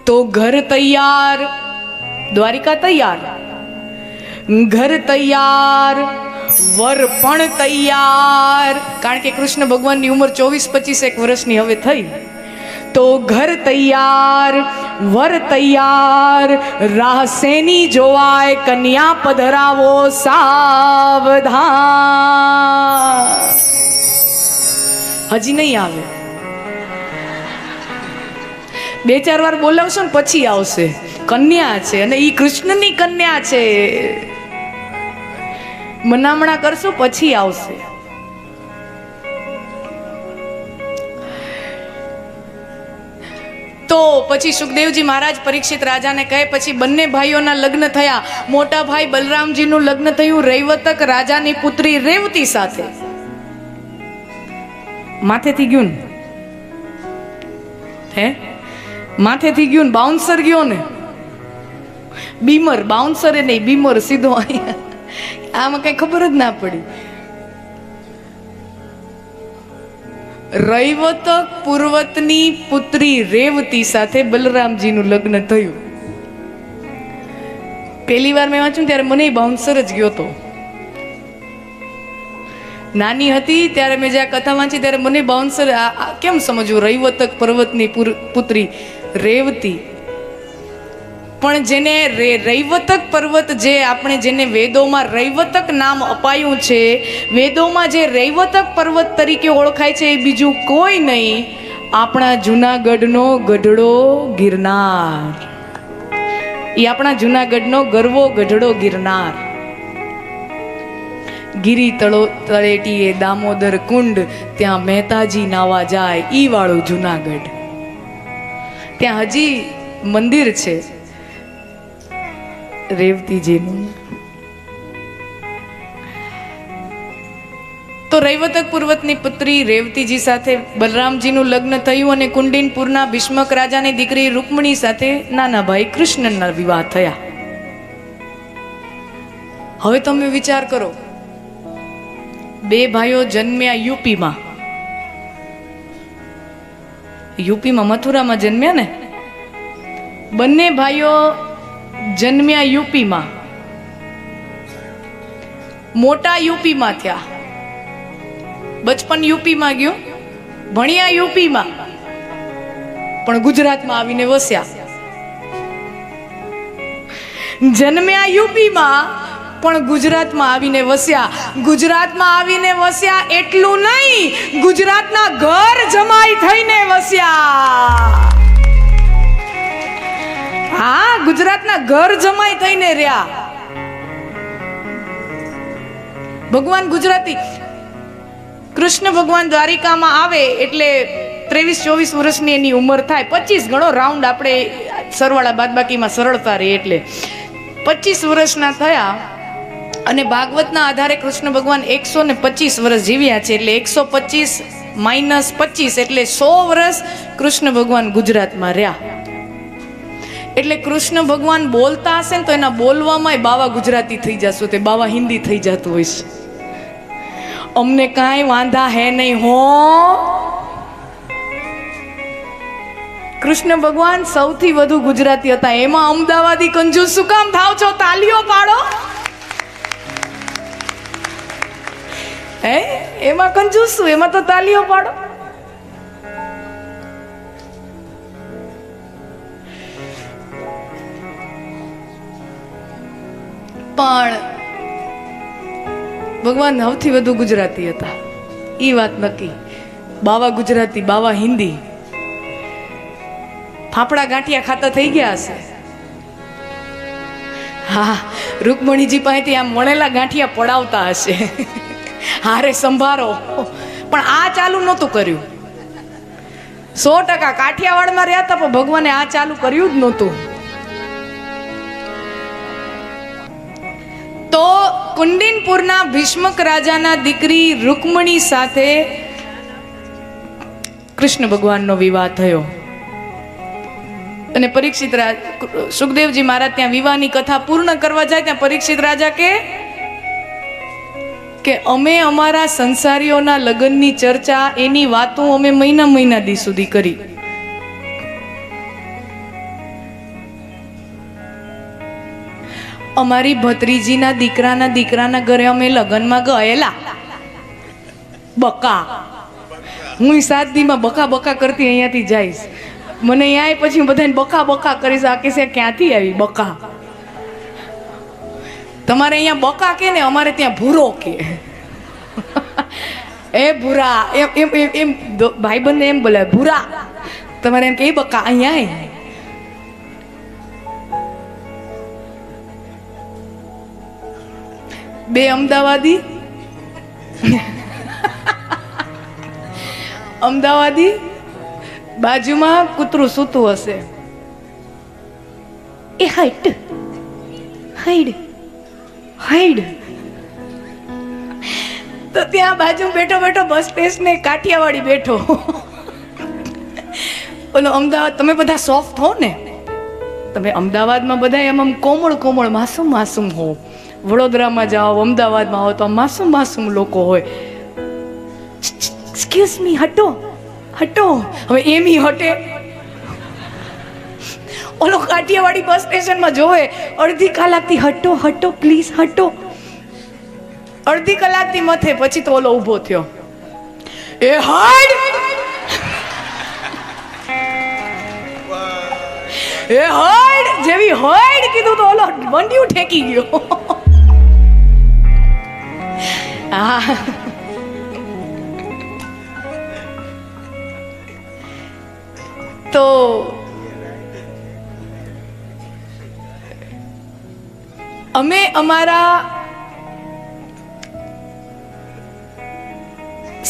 તો ઘર તૈયાર, દ્વારિકા તૈયાર, ઘર તૈયાર, વર પણ તૈયાર. કારણ કે કૃષ્ણ ભગવાનની ઉંમર 24-25 વર્ષની હવે થઈ. તો ઘર તૈયાર, વર તૈયાર, રાહ શેની જોવાય, કન્યા પધરાવો સાવધાન. હજી નહીં આવે, 2-4 વાર બોલાવશો ને પછી આવશે. કન્યા છે અને ઈ કૃષ્ણની કન્યા છે. મનામણા કરશો પછી આવશે. તો પછી સુખદેવજી મહારાજ પરીક્ષિત રાજાને કહે, પછી બંને ભાઈઓના લગ્ન થયા. મોટા ભાઈ બલરામજીનું લગ્ન થયું રૈવતક રાજાની પુત્રી રેવતી સાથે. માથેથી ગયું ને, હે માથેથી ગયું ને, બાઉન્સર ગયો ને, બીમર, બાઉન્સર એ નહીં, બીમર સીધો અહીંયા. આમાં કઈ ખબર જ ના પડી. રૈવતક પૂર્વતની પુત્રી રેવતી સાથે બલરામજીનું લગ્ન થયું. પહેલી વાર મેં વાંચ્યું ત્યારે મને બાઉન્સર જ ગયો હતો. નાની હતી ત્યારે મેં જ્યાં કથા વાંચી ત્યારે મને બાઉન્સર કેમ સમજવું, રૈવતક પર્વતની પુત્રી રેવતી. પણ જેને રૈવતક પર્વત, જે આપણે જેને વેદોમાં રૈવતક નામ અપાયું છે, વેદોમાં જે રૈવતક પર્વત તરીકે ઓળખાય છે એ બીજું કોઈ નહીં, આપણા જૂનાગઢનો ગઢડો ગિરનાર. એ આપણા જૂનાગઢનો ગરવો ગઢડો ગિરનાર. ગિરી તળેટીએ દામોદર કુંડ, ત્યાં મહેતાજી નાવા જાય, ઈ વાળું જૂનાગઢ. ત્યાં હજી મંદિર છે રેવતીજીનું. તો રૈવતક પર્વતની પુત્રી રેવતીજી સાથે બલરામજીનું લગ્ન થયું અને કુંડિનપુરના ભીષ્મક રાજાની દીકરી રૂકમણી સાથે નાના ભાઈ કૃષ્ણના વિવાહ થયા. હવે તમે વિચાર કરો, 2 ભાઈઓ જન્મ્યા યુપીમાં. યુપીમાં મથુરામાં જન્મ્યા ને. બંને ભાઈઓ જન્મ્યા યુપીમાં, મોટા યુપીમાં થયા. બચપન યુપીમાં ગયું, ભણ્યા યુપીમાં, પણ ગુજરાતમાં આવીને વસ્યા. જન્મ્યા યુપીમાં પણ ગુજરાતમાં આવીને વસ્યા. ગુજરાતમાં આવીને વસ્યા એટલું નહીં, ગુજરાતના ઘર જમાઈ થઈને વસ્યા. હા, ગુજરાતના ઘર જમાઈ થઈને રહ્યા. ભગવાન ગુજરાતી. કૃષ્ણ ભગવાન દ્વારિકામાં આવે એટલે 23-24 વર્ષની એની ઉંમર થાય. 25 ગણો રાઉન્ડ, આપણે સરવાળા બાદબાકીમાં સરળતા રહે એટલે 25 વર્ષના થયા. અને ભાગવતના આધારે કૃષ્ણ ભગવાન 125 વર્ષ જીવ્યા છે. એટલે 125 - 25 એટલે 100 વર્ષ કૃષ્ણ ભગવાન ગુજરાતમાં રહ્યા. એટલે કૃષ્ણ ભગવાન બોલતા હશે ને તો એના બોલવામાં બાવા ગુજરાતી થઈ જશું, તે બાવા હિન્દી થઈ જતું હોય છે. અમને કાંઈ વાંધા હે નહીં હો. કૃષ્ણ ભગવાન સૌથી વધુ ગુજરાતી હતા. એમાં અમદાવાદી કંજૂસ શું કામ થાવ છો? તાલીઓ પાડો. હે, એમાં કંજૂસ શું? એમાં તો તાલીઓ પાડો. પણ ભગવાન સૌથી વધુ ગુજરાતી હતા, એ વાત નક્કી. બાવા ગુજરાતી, બાવા હિન્દી. ફાફડા ગાંઠિયા ખાતા થઈ ગયા હશે. હા, રૂકમણીજી પાસેથી આમ વણેલા ગાંઠિયા પડાવતા હશે. હારે સંભારો. પણ આ ચાલુ નહોતું કર્યું. 100% કાઠિયાવાડમાં રહ્યા હતા, પણ ભગવાને આ ચાલુ કર્યું જ નહોતું. તો કુંડિનપુરના ભીષ્મક રાજાના દીકરી રૂકમણી સાથે કૃષ્ણ ભગવાનનો વિવાહ થયો. અને પરીક્ષિત સુખદેવજી મહારાજ ત્યાં વિવાહની કથા પૂર્ણ કરવા જાય ત્યાં પરીક્ષિત રાજા કે અમે અમારા સંસારીઓના લગ્નની ચર્ચા, એની વાતો અમે મહિના દી સુધી કરી. અમારી ભત્રીજીના દીકરાના ઘરે અમે લગ્નમાં ગયેલા. બકા હું 7 દીમાં બકા કરતી અહીંયાથી જઈશ. મને અહીંયા પછી હું બધાને બકા કરીશ. આ કે ક્યાંથી આવી બકા? તમારે અહીંયા બકા કે ને અમારે ત્યાં ભૂરો કે. એ ભૂરા એમ ભાઈબંધને એમ બોલાય ભૂરા. તમારે એમ કે બકા અહીંયા બે અમદાવાદી બાજુમાં કૂતરું સૂતું હશે. એ હાઈડ તો ત્યાં બાજુ બેઠો બસ સ્ટેશને કાઠિયાવાડી બેઠો. ઓલો અમદાવાદ, તમે બધા સોફ્ટ હો ને, તમે અમદાવાદમાં બધા એમ કોમળ માસૂમ હો. વડોદરામાં જાઓ, અમદાવાદમાં આવો તો માસૂમ લોકો હોય. એક્સક્યુઝ મી, હટો. હવે એમ હટે. ઓલો કાઠિયાવાડી બસ સ્ટેશનમાં જોવે અડધી કલાકથી હટો પ્લીઝ હટો. અડધી કલાકથી મથે પછી તો ઓલો ઊભો થયો. એ હટ જેવી હટ કીધું તો ઓલો બંડિયું ઠેકી ગયો. તો અમે અમારા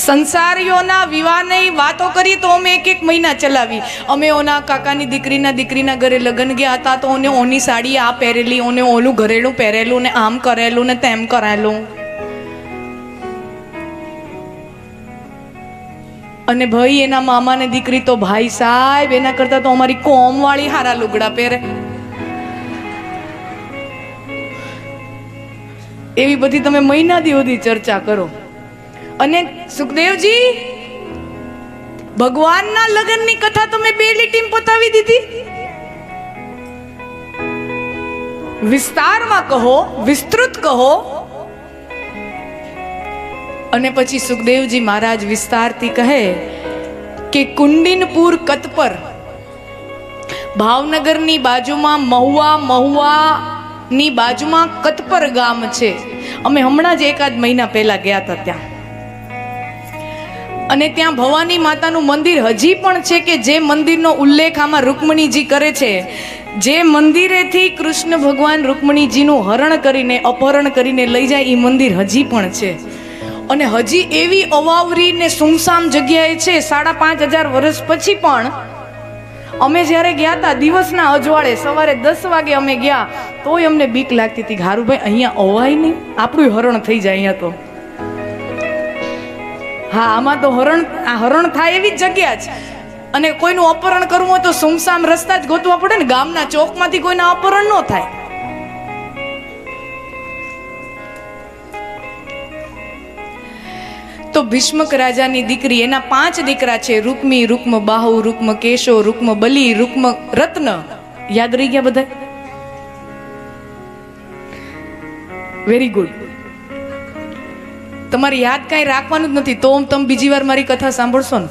સંસારીઓના વિવાહની વાતો કરી તો અમે 1 મહિના ચલાવી. અમે ઓના કાકાની દીકરીના ઘરે લગ્ન ગયા હતા તો ઓને ઓની સાડી આ પહેરેલી, ઓને ઓલું ઘરેલું પહેરેલું ને આમ કરેલું ને તેમ કરેલું. અને ભાઈ એના મામાને દીકરી તો ભાઈ સાહેબ એના કરતા તો અમારી કોમ વાળી હારા લુગડા પહેરે. એવી બધી તમે મહિના સુધી ચર્ચા કરો. અને સુખદેવજી, ભગવાનના લગ્નની કથા તમે 2 લીટીમાં પતાવી દીધી. વિસ્તારમાં કહો, વિસ્તૃત કહો. અને પછી સુખદેવજી મહારાજ વિસ્તારથી કહે કે કુંડિનપુર કતપર, ભાવનગરની બાજુમાં મહુવાની બાજુમાં કતપર ગામ છે. અમે હમણાં જ 1 મહિના પહેલા ગયા હતા ત્યાં. અને ત્યાં ભવાની માતાનું મંદિર હજી પણ છે કે જે મંદિરનો ઉલ્લેખ આમાં રૂકમણીજી કરે છે. જે મંદિરેથી કૃષ્ણ ભગવાન રૂકમણીજીનું હરણ કરીને અપહરણ કરીને લઈ જાય એ મંદિર હજી પણ છે. અને હજી એવી અવાવરી ને સુમસામ જગ્યાએ છે. 5,500 વર્ષ પછી પણ અમે જ્યારે ગયા હતા દિવસના અજવાળે સવારે 10 વાગે અમે ગયા તોય અમને બીક લાગતી હતી. હારુભાઈ અહીંયા અવાય નહીં, આપણું હરણ થઈ જાય અહીંયા તો. હા, આમાં તો હરણ થાય એવી જ જગ્યા છે. અને કોઈનું અપહરણ કરવું હોય તો સુમસામ રસ્તા જ ગોતવા પડે ને. ગામના ચોકમાંથી કોઈના અપહરણ ન થાય. તો ભીષ્મક રાજાની દીકરી, એના 5 દીકરા છે. રૂકમી, રૂક્મ બાહુ, રૂક્મ કેશો, રૂક્મ બલી, રૂક્મ રત્ન. યાદ રહી ગયા બધા? Very good. તમારે યાદ કાંઈ રાખવાનું જ નથી તો તમે બીજી વાર મારી કથા સાંભળશો ને.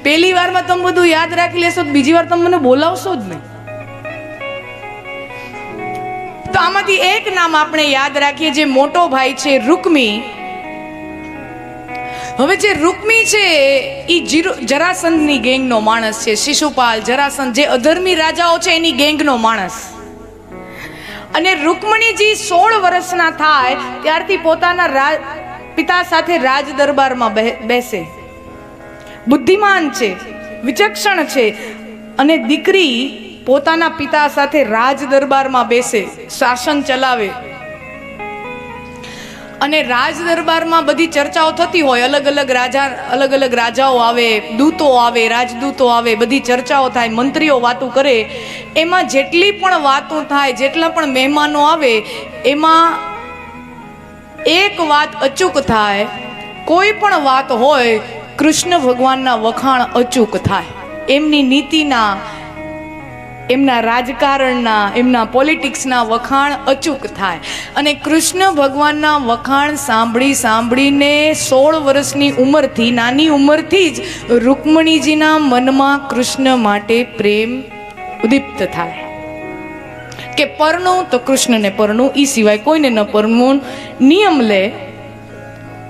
પહેલી વારમાં તમે બધું યાદ રાખી લેશો તો બીજી વાર તમે મને બોલાવશો જ નહીં. તો આમાંથી એક નામ આપણે યાદ રાખીએ. જે મોટો ભાઈ છે રૂકમી. હવે જે રૂકમી છે એ જરાસંધની ગેંગનો માણસ છે. શિશુપાલ, જરાસંધ જે અધર્મી રાજાઓ છે એની ગેંગનો માણસ. અને રૂકમણીજી 16 વર્ષના થાય ત્યારથી પોતાના પિતા સાથે રાજ દરબારમાં બેસે. બુદ્ધિમાન છે, વિચક્ષણ છે. અને દીકરી પોતાના પિતા સાથે રાજ દરબારમાં બેસે, શાસન ચલાવે. અને રાજ દરબારમાં બધી ચર્ચાઓ થતી હોય. અલગ અલગ રાજાઓ આવે, દૂતો આવે, રાજદૂતો આવે, બધી ચર્ચાઓ થાય, મંત્રીઓ વાતો કરે. એમાં જેટલી પણ વાતો થાય, જેટલા પણ મહેમાનો આવે, એમાં એક વાત અચૂક થાય. કોઈ પણ વાત હોય કૃષ્ણ ભગવાનના વખાણ અચૂક થાય. એમની નીતિના, એમના રાજકારણના, એમના પોલિટિક્સના વખાણ અચૂક થાય. અને કૃષ્ણ ભગવાનના વખાણ સાંભળીને 16 વર્ષની ઉંમરથી, નાની ઉંમરથી જ રૂકમણીજીના મનમાં કૃષ્ણ માટે પ્રેમ ઉદ્દીપ્ત થાય કે પરણું તો કૃષ્ણને પરણું, એ સિવાય કોઈને ન પરણવું નિયમ લે.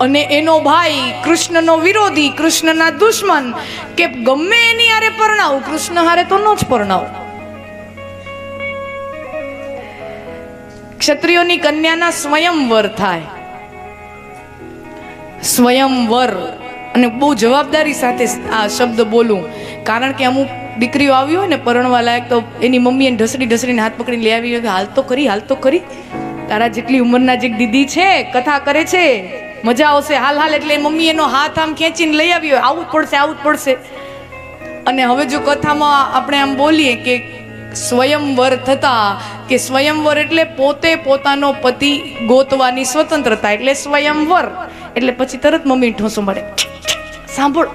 અને એનો ભાઈ કૃષ્ણનો વિરોધી, કૃષ્ણના દુશ્મન કે ગમે એની હારે પરણાવું, કૃષ્ણ હારે તો ન જ પરણાવું. ક્ષત્રિયોની કન્યાના સ્વયંવર થાય. સ્વયંવર, અને બહુ જવાબદારી સાથે આ શબ્દ બોલું, કારણ કે અમુક દીકરીઓ આવી હોય ને પરણવા લાયક, તો એની મમ્મીએ ઢસડીને હાથ પકડીને લઈ આવી કે હાલ તો કરી, તારા જેટલી ઉંમરના જે દીદી છે કથા કરે છે, મજા આવશે, હાલ. એટલે મમ્મી એનો હાથ આમ ખેંચીને લઈ આવી હોય, આવું જ પડશે. અને હવે જો કથામાં આપણે આમ બોલીએ કે સ્વયંવર થતા, કે સ્વયંવર એટલે પોતે પોતાનો પતિ ગોતવાની સ્વતંત્રતા, એટલે સ્વયંવર. એટલે પછી તરત મમ્મી ઠોસો મળે, સાંભળ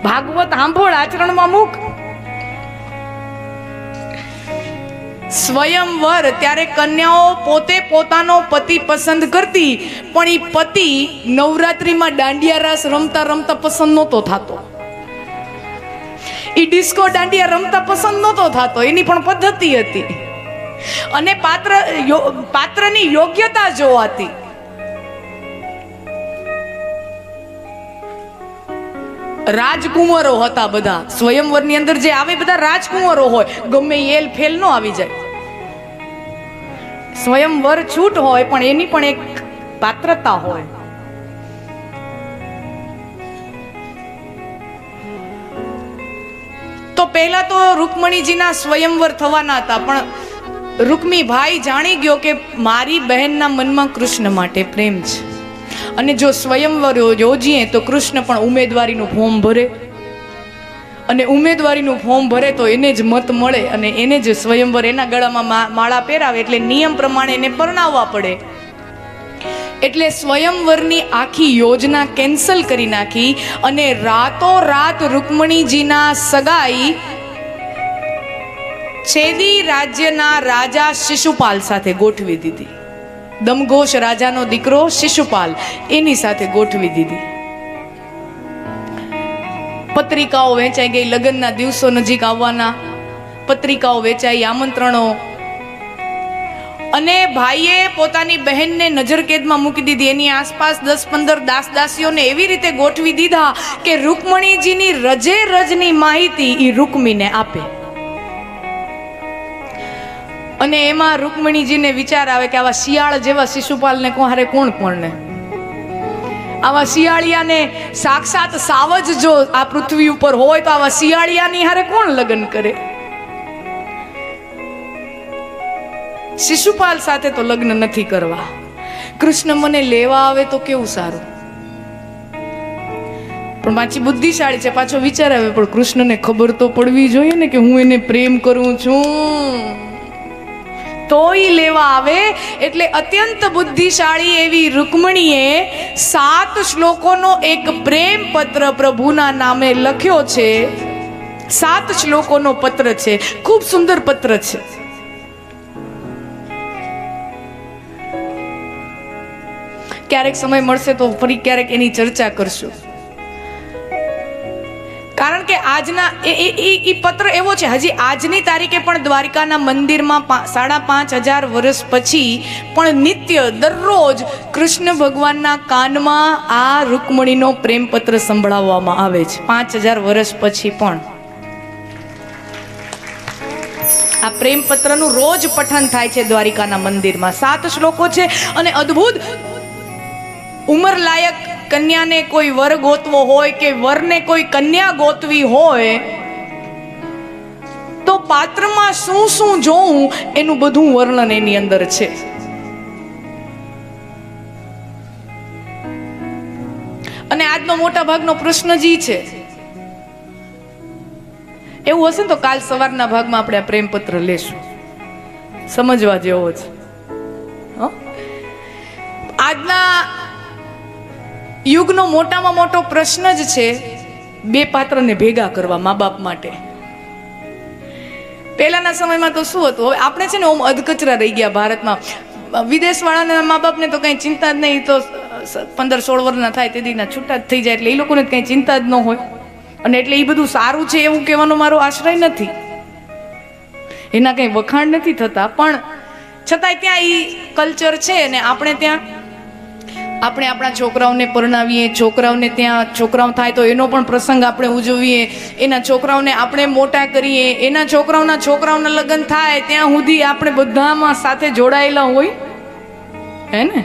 ભાગવત સાંભળ, આચરણમાં મૂક. સ્વયંવર ત્યારે કન્યાઓ પોતે પોતાનો પતિ પસંદ કરતી, પણ એ પતિ નવરાત્રીમાં દાંડિયા રાસ રમતા પસંદ નહોતો થતો, એ ડિસ્કો દાંડિયા રમતા પસંદ નહોતો થતો, એની પણ પદ્ધતિ હતી. અને પાત્રની યોગ્યતા જોવાતી. રાજકુંવરો હતા બધા, સ્વયંવરની અંદર જે આવે બધા રાજકુંવરો હોય, ગમે એલ ફેલ નો આવી જાય. સ્વયંવર છૂટ હોય, પણ એની પણ એક પાત્રતા હોય. તો પહેલા તો રૂકમણીજીના સ્વયંવર થવાના હતા, પણ રૂકમી ભાઈ જાણી ગયો કે મારી બહેનના મનમાં કૃષ્ણ માટે પ્રેમ છે, અને જો સ્વયંવર યોજીએ તો કૃષ્ણ પણ ઉમેદવારીનું ફોર્મ ભરે, અને ઉમેદવારીનું ફોર્મ ભરે તો એને જ મત મળે, અને એને જ સ્વયંવર એના ગળામાં માળા પહેરાવે, એટલે નિયમ પ્રમાણે એને પરણાવવા પડે. એટલે સ્વયંવરની આખી યોજના કેન્સલ કરી નાખી, અને રાતોરાત રૂકમણીજીના સગાઈ છેદી રાજ્યના રાજા શિશુપાલ સાથે ગોઠવી દીધી. દમઘોષ રાજાનો દીકરો શિશુપાલ, એની સાથે ગોઠવી દીધી. પત્રિકાઓ વેચાઈ ગઈ, લગ્નના દિવસો નજીક આવવાના, પત્રિકાઓ વેચાઈ, આમંત્રણો. અને ભાઈએ પોતાની બહેનને નજરકેદમાં મૂકી દીધી. એની આસપાસ 10-15 દાસ-દાસીઓને એવી રીતે ગોઠવી દીધા કે રૂકમણીજીની રજે રજની માહિતી એ રૂકમીને આપે. અને એમાં રૂકમણીજીને વિચાર આવે કે આવા શિયાળ જેવા શિશુપાલને હારે કોણ પરણે? આવા શિયાળિયાને સાક્ષાત સાવજ જો આ પૃથ્વી ઉપર હોય તો આવા શિયાળિયાની હારે કોણ લગ્ન કરે? શિશુપાલ સાથે તો લગ્ન નથી કરવા. કૃષ્ણ મને લેવા આવે તો કેવું સારું. પણ પાછી બુદ્ધિશાળી છે, પાછો વિચાર આવે પણ કૃષ્ણને ખબર તો પડવી જોઈએ ને કે હું એને પ્રેમ કરું છું, તોય લેવા આવે. એટલે અત્યંત બુદ્ધિશાળી એવી રૂકમણીએ 7 શ્લોકોનો એક પ્રેમ પત્ર પ્રભુના નામે લખ્યો છે. 7 શ્લોકોનો પત્ર છે, ખૂબ સુંદર પત્ર છે. ક્યારેક સમય મળશે તો ફરી ક્યારેક એની ચર્ચા કરશું. કારણ કે આજના એ પત્ર એવો છે, હજી આજની તારીખે પણ દ્વારિકાના મંદિરમાં 5,500 વર્ષ પછી પણ નિત્ય દરરોજ કૃષ્ણ ભગવાનના કાનમાં આ રૂકમણીનો પ્રેમ પત્ર સંભળાવવામાં આવે છે. 5,000 વર્ષ પછી પણ આ પ્રેમ પત્રનું રોજ પઠન થાય છે દ્વારિકાના મંદિરમાં. 7 શ્લોકો છે, અને અદ્ભુત ઉંમર લાયક કન્યાને કોઈ વર ગોતવો હોય કે વરને કોઈ કન્યા ગોતવી હોય તો પાત્રમાં શું શું જોવું એનું બધું વર્ણન એની અંદર છે. અને આજનો મોટા ભાગનો પ્રશ્ન જ છે. એવું હશે ને તો કાલ સવારના ભાગમાં આપણે આ પ્રેમ પત્ર લેશું, સમજવા જેવો છે. આજના યુગનો મોટામાં મોટો પ્રશ્ન જ છે બે પાત્રને ભેગા કરવા મા બાપ માટે. પહેલાના સમયમાં તો શું હતું, હવે આપણે છે ને ઓમ અધકચરા રહી ગયા ભારતમાં. વિદેશવાળાના મા બાપને તો કંઈ ચિંતા જ નહીં, તો 15-16 વર્ષના થાય તેદીના છૂટા જ થઈ જાય, એટલે એ લોકોને કંઈ ચિંતા જ ન હોય. અને એટલે એ બધું સારું છે એવું કહેવાનો મારો આશ્રય નથી, એના કંઈ વખાણ નથી થતા, પણ છતાંય ત્યાં એ કલ્ચર છે. અને આપણે ત્યાં આપણે આપણા છોકરાઓને પરણાવીએ, છોકરાઓને ત્યાં છોકરાઓ થાય તો એનો પણ પ્રસંગ આપણે ઉજવીએ, એના છોકરાઓને આપણે મોટા કરીએ, એના છોકરાઓના લગ્ન થાય ત્યાં સુધી આપણે બધામાં સાથે જોડાયેલા હોય, હે ને.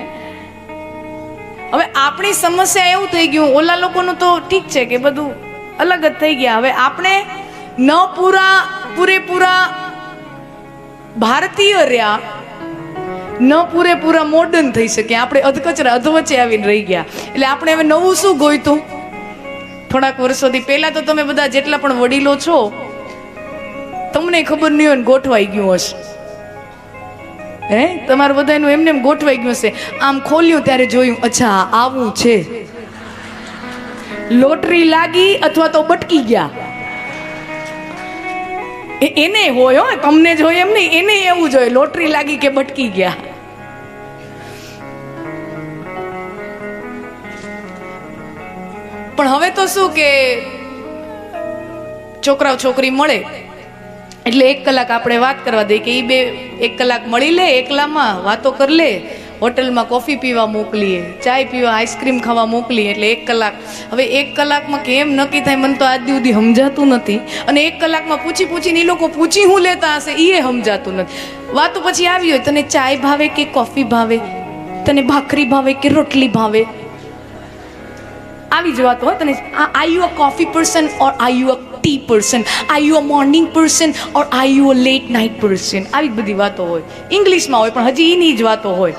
હવે આપણી સમસ્યા એવું થઈ ગયું, ઓલા લોકોનું તો ઠીક છે કે બધું અલગ જ થઈ ગયા. હવે આપણે ન પૂરેપૂરા ભારતીય રહ્યા, ન પૂરેપૂરા મોડર્ન થઈ શકે, આપણે અધકચરા અધવચ્ચે આવીને રહી ગયા. એટલે આપણે હવે નવું શું ગોઈતું? થોડાક વર્ષોથી પહેલા તો તમે બધા જેટલા પણ વડીલો છો તમને ખબર નહીં હોય ને ગોઠવાઈ ગયું હશે, હે, તમારું બધાનું એમને એમ ગોઠવાઈ ગયું હશે. આમ ખોલ્યું ત્યારે જોયું, અચ્છા આવું છે, લોટરી લાગી અથવા તો બટકી ગયા. એને હોય, હો, તમને જોઈએ એમ નહીં, એને એવું જોઈએ, લોટરી લાગી કે બટકી ગયા. પણ હવે તો શું કે છોકરાઓ છોકરી મળે એટલે 1 કલાક આપણે વાત કરવા દઈએ કે એ બે 1 કલાક મળી લે, એકલામાં વાતો કરી લે, હોટલમાં કોફી પીવા મોકલીએ, ચાય પીવા, આઈસ્ક્રીમ ખાવા મોકલીએ, એટલે 1 કલાક. હવે 1 કલાકમાં કેમ નક્કી થાય મને તો આજ સુધી સમજાતું નથી. અને 1 કલાકમાં પૂછીને એ લોકો પૂછી હું લેતા હશે એ સમજાતું નથી. વાતો પછી આવી હોય, તને ચાય ભાવે કે કોફી ભાવે, તને ભાખરી ભાવે કે રોટલી ભાવે, આવી જ વાતો હોય. તને are you a coffee person or are you a tea person, are you a morning person or are you a late night person, આવી જ બધી વાતો હોય. ઇંગ્લિશમાં હોય પણ હજી એની જ વાતો હોય.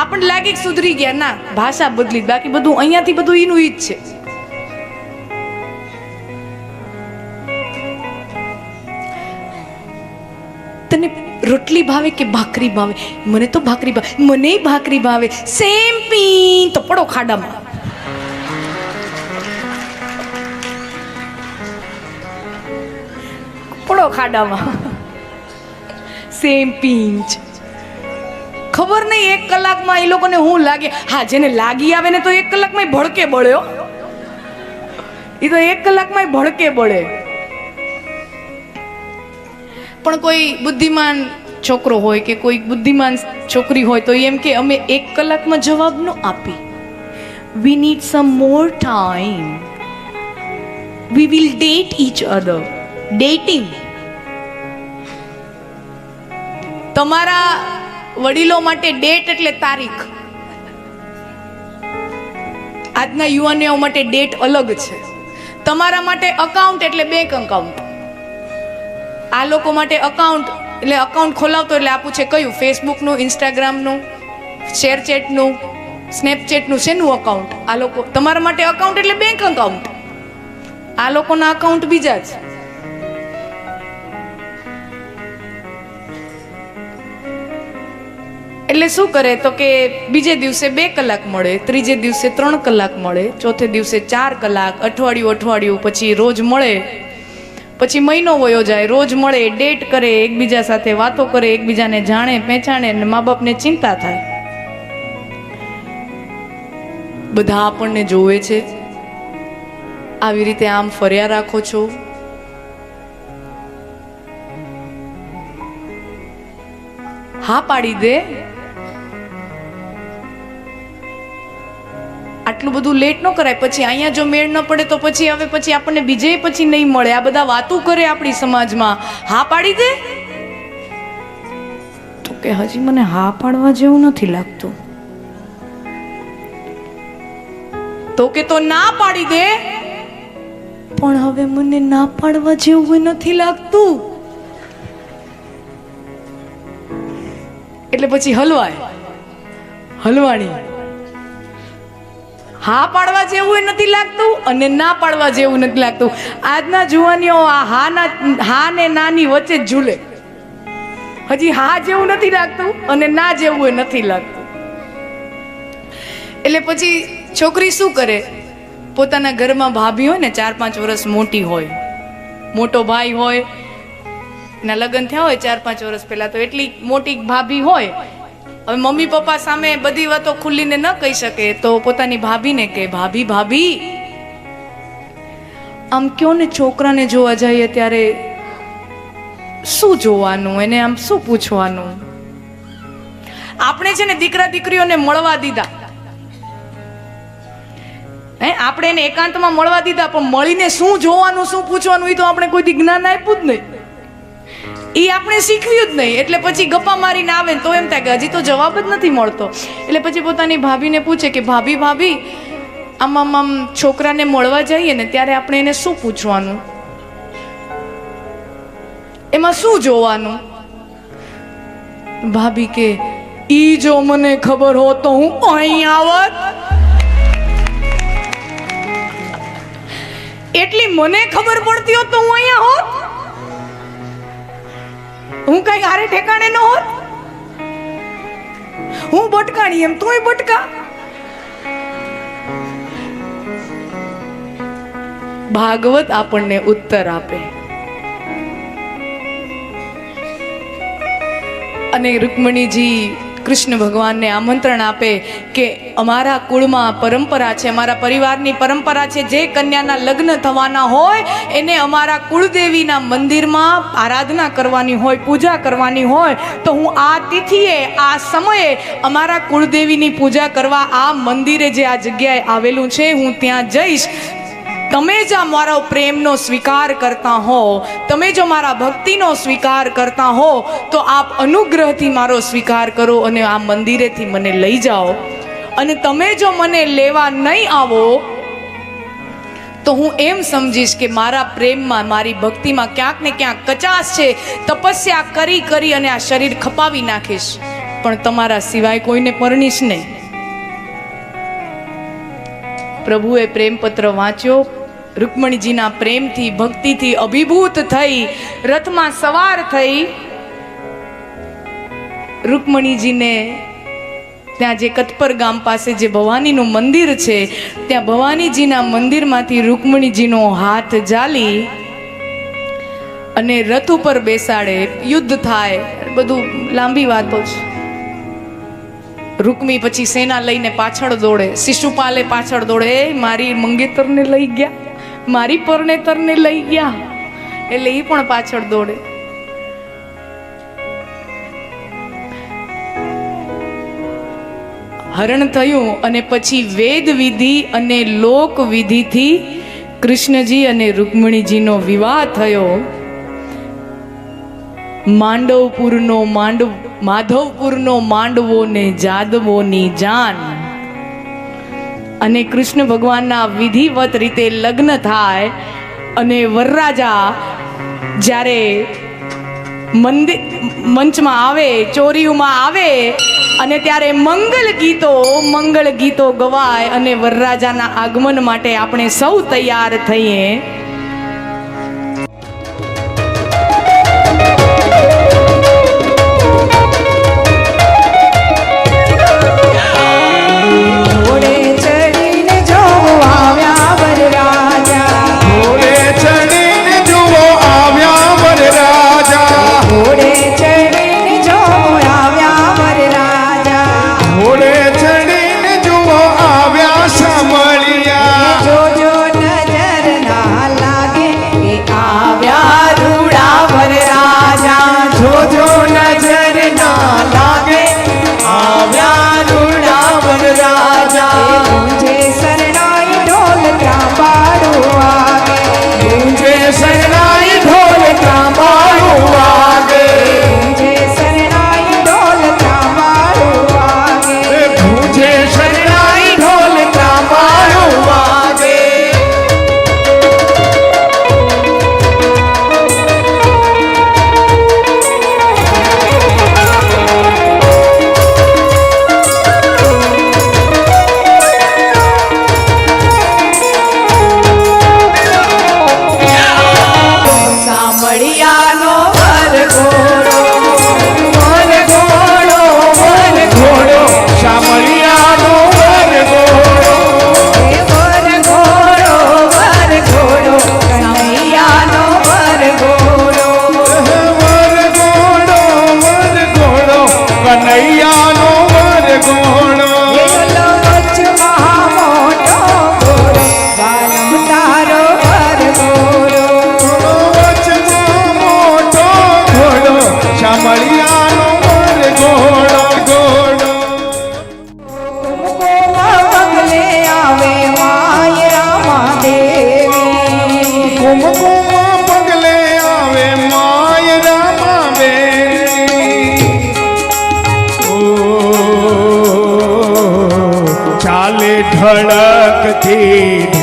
આપણને લાગે કે સુધરી ગયા, ના, ભાષા બદલી, બાકી બધું અહીંયાથી બધું એનું ઈ જ છે. તને રોટલી ભાવે કે ભાખરી ભાવે? મને તો ભાખરી ભાવે. મને ભાખરી ભાવે. સેમ પીન, તો પડો ખાડામાં. પડો ખાડામાં. Same pinch. ખબર નહીં 1 કલાકમાં એ લોકોને હું લાગે. હા, જેને લાગી આવે ને તો 1 કલાકમાં ભડકે બળ્યો, એ તો 1 કલાકમાં ભડકે બળે. પણ કોઈ બુદ્ધિમાન છોકરો હોય કે કોઈ બુદ્ધિમાન છોકરી હોય તો એમ કે અમે 1 કલાકમાં જવાબ ન આપી, we need some more time, we will date each other. Dating. તમારા વડીલો માટે ડેટ એટલે તારીખ, આજના યુવાનીઓ માટે ડેટ અલગ છે. તમારા માટે અકાઉન્ટ એટલે બેંક અકાઉન્ટ, આ લોકો માટે અકાઉન્ટ એટલે અકાઉન્ટ ખોલાવતો એટલે આપું છે કયું? ફેસબુકનું, ઇન્સ્ટાગ્રામનું, શેરચેટનું, સ્નેપચેટનું, શેનું અકાઉન્ટ? આ લોકો તમારા માટે અકાઉન્ટ એટલે બેંક અકાઉન્ટ, આ લોકોના અકાઉન્ટ બીજા છે. એટલે શું કરે તો કે બીજે દિવસે 2 કલાક મળે, ત્રીજે દિવસે 3 કલાક મળે, ચોથે દિવસે 4 કલાક, અઠવાડિયું પછી રોજ મળે, પછી મહિનો વયો જાય, રોજ મળે, ડેટ કરે, એકબીજા સાથે વાતો કરે, એકબીજાને જાણે પહેચાણે, અને મા બાપને ચિંતા થાય. બધા આપણને જોવે છે, આવી રીતે આમ ફર્યા રાખો છો. હા પાડી દે, આટલું બધું લેટ ન કરાય. પછી અહીંયા જો મેળ ન પડે તો પછી આપણને બીજે પછી નહીં મળે. આ બધા વાતો કરે આપણી સમાજમાં, હા પાડી દે. તો કે હજી મને હા પાડવા જેવું નથી લાગતું. તો કે તો ના પાડી દે, પણ હવે મને ના પાડવા જેવું નથી લાગતું. એટલે પછી હલવાણી. હા પાડવા જેવું નથી લાગતું અને ના પાડવા જેવું નથી લાગતું. આજના જુવાનીઓ આ હા ને નાની વચ્ચે જ ઝૂલે. હજી હા જેવું નથી લાગતું અને ના જેવું નથી લાગતું. એટલે પછી છોકરી શું કરે? પોતાના ઘરમાં ભાભી હોય ને 4-5 વર્ષ મોટી હોય, મોટો ભાઈ હોય, એના લગ્ન થયા હોય 4-5 વર્ષ પહેલા, તો એટલી મોટી ભાભી હોય. હવે મમ્મી પપ્પા સામે બધી વાતો ખુલ્લીને ન કહી શકે, તો પોતાની ભાભીને કહે, ભાભી ભાભી આમ કયો ને છોકરાને જોવા જઈએ ત્યારે શું જોવાનું, એને આમ શું પૂછવાનું. આપણે છે ને દીકરા દીકરીઓને મળવા દીધા, આપણે એને એકાંતમાં મળવા દીધા, પણ મળીને શું જોવાનું શું પૂછવાનું એ તો આપણે કોઈ જ્ઞાન આપ્યું જ નહીં, એ આપણે શીખવ્યું જ નહીં. એટલે પછી ગપ્પા મારીને આવે તો એમ થાય કે હજી તો જવાબ જ નથી મળતો. એટલે પછી પોતાની ભાભીને પૂછે કે ભાભી ભાભી આમ આમ આમ છોકરાને મળવા જઈએ ને ત્યારે આપણે એને શું પૂછવાનું, એમાં શું જોવાનું. ભાભી કે ઈ જો મને ખબર હોત તો હું અહીં આવત, એટલી મને ખબર પડતી હોત તો હું અહીંયા હોત, હું કઈ હારે ઠેકાણે ન હોત, હું બટકાણી એમ તોય બટકા. ભાગવત આપણને ઉત્તર આપે અને રૂકમણીજી કૃષ્ણ ભગવાનને આમંત્રણ આપે કે અમારા કુળમાં પરંપરા છે, અમારા પરિવારની પરંપરા છે, જે કન્યાના લગ્ન થવાના હોય એને અમારા કુળદેવીના મંદિરમાં આરાધના કરવાની હોય, પૂજા કરવાની હોય, તો હું આ તિથિએ આ સમયે અમારા કુળદેવીની પૂજા કરવા આ મંદિરે જે આ જગ્યાએ આવેલું છે હું ત્યાં જઈશ. તમે જ મારો પ્રેમનો સ્વીકાર કરતા હો, તમે જો મારા ભક્તિનો સ્વીકાર કરતા હો તો આપ અનુગ્રહથી મારો સ્વીકાર કરો અને આ મંદિરેથી મને લઈ જાઓ. અને તમે જો મને લેવા નહીં આવો તો હું એમ સમજીશ કે મારા પ્રેમમાં, મારી ભક્તિમાં ક્યાંક ને ક્યાંક કચાશ છે. તપસ્યા કરી કરી અને આ શરીર ખપાવી નાખીશ, પણ તમારા સિવાય કોઈને પરણીશ નહીં. પ્રભુએ પ્રેમપત્ર વાંચ્યો, રૂકમણીજીના પ્રેમથી ભક્તિથી અભિભૂત થઈ રથમાં સવાર થઈ રૂકમણીજીને ત્યાં જે કતપર ગામ પાસે જે ભવાનીનું મંદિર છે ત્યાં ભવાનીજીના મંદિરમાંથી રૂકમણીજીનો હાથ ઝાલી અને રથ ઉપર બેસાડે, યુદ્ધ થાય, બધું લાંબી વાતો છે. રૂકમી પછી સેના લઈને પાછળ દોડે, શિશુપાલે પાછળ દોડે, મારી મંગેતરને લઈ ગયા, મારી પરણેતરને લઈ ગયા, એટલે એ પણ પાછળ દોડે. હરણ થયું અને પછી વેદ વિધિ અને લોક વિધિથી કૃષ્ણજી અને રૂકમણીજીનો વિવાહ થયો. માધવપુરનો માંડવો ને જાદવોની જાન. અને કૃષ્ણ ભગવાનના વિધિવત રીતે લગ્ન થાય અને વરરાજા જ્યારે મંચમાં આવે, ચોરીઓમાં આવે અને ત્યારે મંગળ ગીતો ગવાય અને વરરાજાના આગમન માટે આપણે સૌ તૈયાર થઈએ. જો નજર ના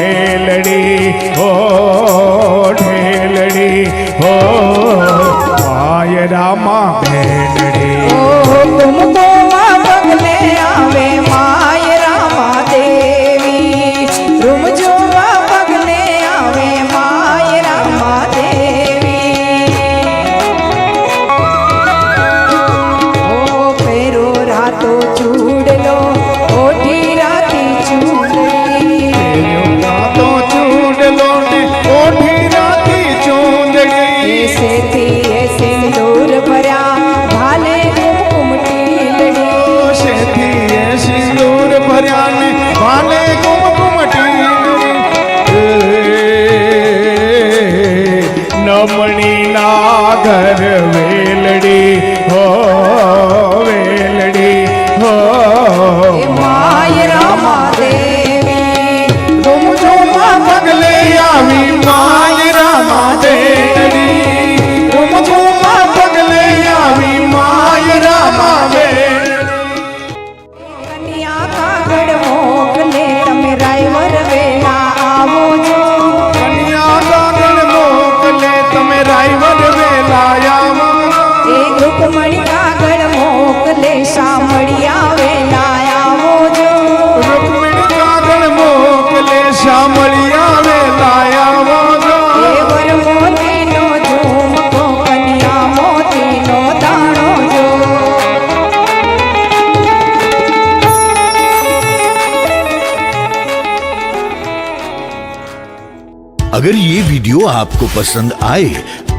ઢેલડી હો ઢેલડી હો માય રામા ભેલડી કુમકુમા પગલે આવે માય રામા દેવી રૂમજુમા પગલે આવે માય રામા દેવી ઓ પેરો રાતો ચૂડલો ઓઢી રાતી ચૂડલી તો ચૂડલો ને ઓઢી રાતી ચૂંદડી એસેથી એ સિંદૂર ભર્યા ભાલે કુમકુમ ટીલડી શેથી એ સિંદૂર ભર્યા ને ભાલે કુમકુમ નમણી ના ઘર વેલડી હો વેલડી હો એ માય રામા દેવી રૂમજુમા પગલે આવી માય રામા દેવી રૂમઝુમા પગલે આવી માય રામા વેલડી કન્યા કાગળ મોકલે તમે રાયવર વેલા આવો છો કન્યા કાગળ મોકલે તમે રાયવર વેલા આવો એ રૂકમણી કાગળ મોકલે સાંભળ્યા વેલા આવો છો રૂકમિણી કાગળ મોકલે સાંભળ્યા વેલા આવો એ વર મોતીનો ઝુમકો કન્યા મોતીનો દાણો જો अगर ये वीडियो आपको पसंद आए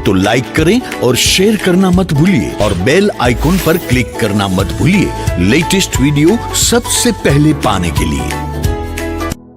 तो लाइक करें और शेयर करना मत भूलिए और बेल आइकॉन पर क्लिक करना मत भूलिए लेटेस्ट वीडियो सबसे पहले पाने के लिए।